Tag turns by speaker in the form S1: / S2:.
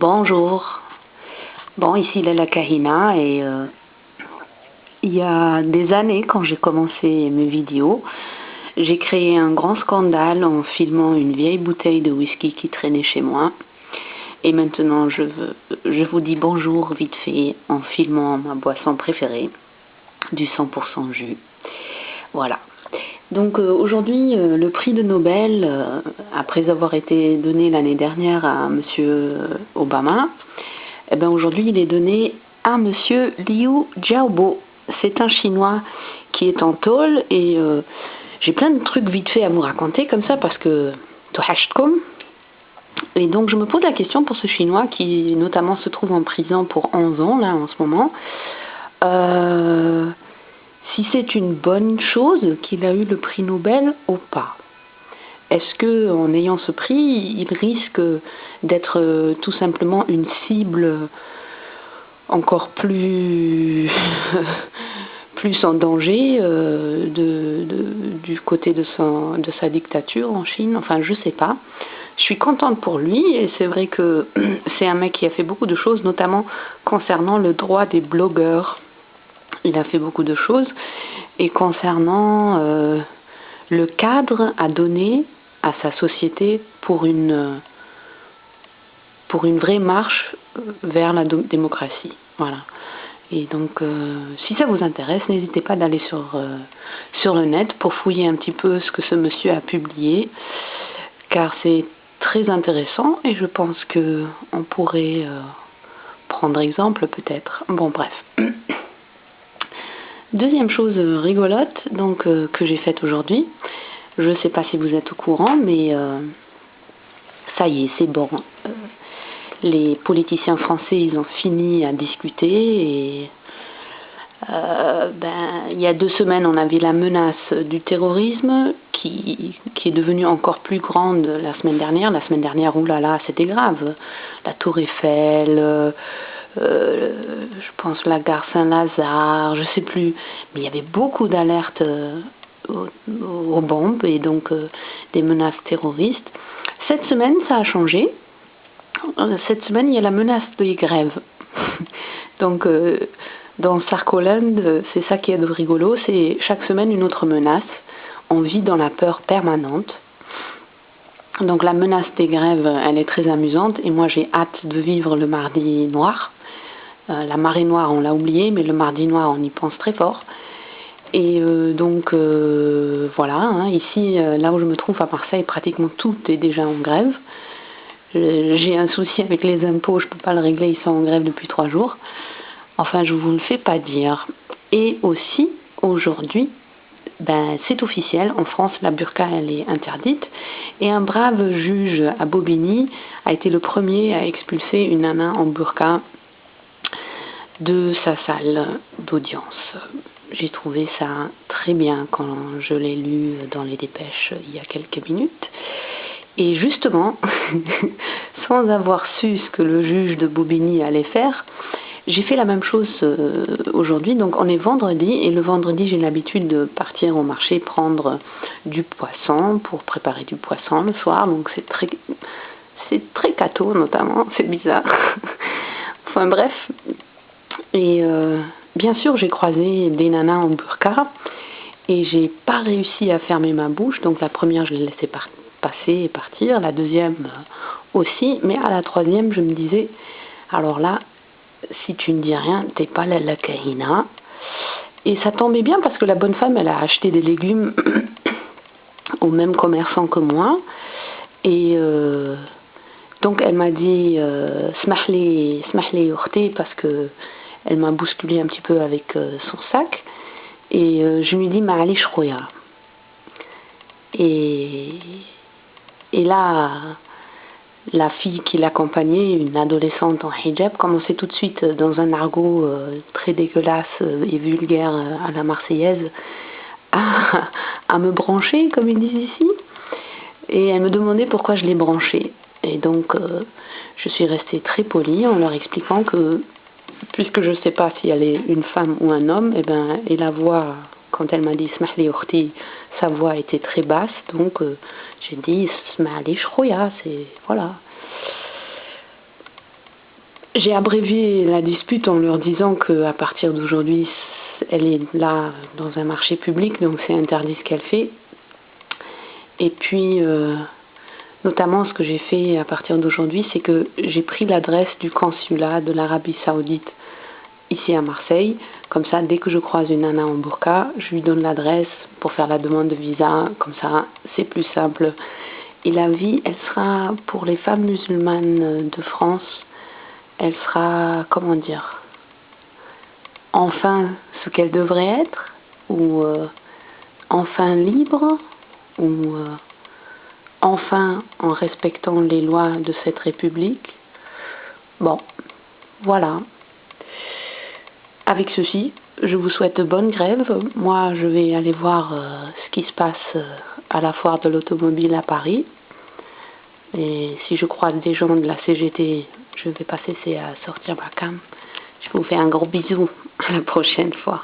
S1: Bonjour. Bon, ici Lala Kahina et il y a des années, quand j'ai commencé mes vidéos, j'ai créé un grand scandale en filmant une vieille bouteille de whisky qui traînait chez moi. Et maintenant, je vous dis bonjour vite fait en filmant ma boisson préférée, du 100% jus. Voilà. Donc aujourd'hui, le prix de Nobel, après avoir été donné l'année dernière à Monsieur Obama, eh ben aujourd'hui il est donné à Monsieur Liu Xiaobo. C'est un Chinois qui est en tôle et j'ai plein de trucs vite fait à vous raconter comme ça parce que et donc je me pose la question pour ce Chinois qui notamment se trouve en prison pour 11 ans là en ce moment. Si c'est une bonne chose qu'il a eu le prix Nobel ou pas. Est-ce que en ayant ce prix, il risque d'être tout simplement une cible encore plus en danger du côté de sa dictature en Chine? Enfin, je sais pas. Je suis contente pour lui et c'est vrai que c'est un mec qui a fait beaucoup de choses, notamment concernant le droit des blogueurs. Il a fait beaucoup de choses et concernant le cadre à donner à sa société pour une vraie marche vers la démocratie. Voilà. Et donc, si ça vous intéresse, n'hésitez pas d'aller sur le net pour fouiller un petit peu ce que ce monsieur a publié, car c'est très intéressant et je pense que on pourrait prendre exemple peut-être. Bon, bref. Deuxième chose rigolote donc que j'ai faite aujourd'hui. Je ne sais pas si vous êtes au courant, mais ça y est, c'est bon. Les politiciens français, ils ont fini à discuter et il y a 2 semaines, on avait la menace du terrorisme qui est devenue encore plus grande la semaine dernière. La semaine dernière, oulala, c'était grave. La Tour Eiffel, je pense la gare Saint-Lazare, je sais plus. Mais il y avait beaucoup d'alertes aux bombes et donc des menaces terroristes. Cette semaine, ça a changé. Cette semaine, il y a la menace des grèves. Donc, dans Sarkoland, c'est ça qui est de rigolo, c'est chaque semaine une autre menace. On vit dans la peur permanente. Donc, la menace des grèves, elle est très amusante et moi, j'ai hâte de vivre le mardi noir. La marée noire, on l'a oublié, mais le mardi noir, on y pense très fort. Et donc, voilà, hein, ici, là où je me trouve à Marseille, pratiquement tout est déjà en grève. J'ai un souci avec les impôts, je ne peux pas le régler, ils sont en grève depuis 3 jours. Enfin, je ne vous le fais pas dire. Et aussi, aujourd'hui, c'est officiel, en France, la burqa, elle est interdite. Et un brave juge à Bobigny a été le premier à expulser une nana en burqa de sa salle d'audience. J'ai trouvé ça très bien quand je l'ai lu dans les dépêches il y a quelques minutes. Et justement, sans avoir su ce que le juge de Bobigny allait faire, j'ai fait la même chose aujourd'hui. Donc on est vendredi et le vendredi j'ai l'habitude de partir au marché prendre du poisson pour préparer du poisson le soir. Donc c'est très cato notamment, c'est bizarre. Enfin bref. Et bien sûr j'ai croisé des nanas en burqa et j'ai pas réussi à fermer ma bouche. Donc la première je l'ai laissée passer et partir, la deuxième aussi, mais à la troisième je me disais alors là si tu ne dis rien t'es pas la Kahina. Et ça tombait bien parce que la bonne femme elle a acheté des légumes au même commerçant que moi et donc elle m'a dit smahli ukhti parce que elle m'a bousculé un petit peu avec son sac et je lui dis ma'alish khoya. Et là, la fille qui l'accompagnait, une adolescente en hijab, commençait tout de suite dans un argot très dégueulasse et vulgaire à la marseillaise à me brancher, comme ils disent ici. Et elle me demandait pourquoi je les branchais. Et donc, je suis restée très polie en leur expliquant que, puisque je ne sais pas si elle est une femme ou un homme, et la voix, quand elle m'a dit smahli ukhti, sa voix était très basse, donc j'ai dit smahli shkhoya, c'est voilà. J'ai abrévié la dispute en leur disant qu'à partir d'aujourd'hui, elle est là dans un marché public, donc c'est interdit ce qu'elle fait. Et puis, notamment, ce que j'ai fait à partir d'aujourd'hui, c'est que j'ai pris l'adresse du consulat de l'Arabie Saoudite ici à Marseille. Comme ça, dès que je croise une nana en burqa, je lui donne l'adresse pour faire la demande de visa. Comme ça, c'est plus simple. Et la vie, elle sera, pour les femmes musulmanes de France, elle sera, comment dire, enfin ce qu'elle devrait être, ou enfin libre, ou enfin en respectant les lois de cette République. Bon, voilà. Avec ceci, je vous souhaite bonne grève. Moi, je vais aller voir ce qui se passe à la foire de l'automobile à Paris. Et si je croise des gens de la CGT, je ne vais pas cesser à sortir ma cam. Je vous fais un gros bisou. À la prochaine fois.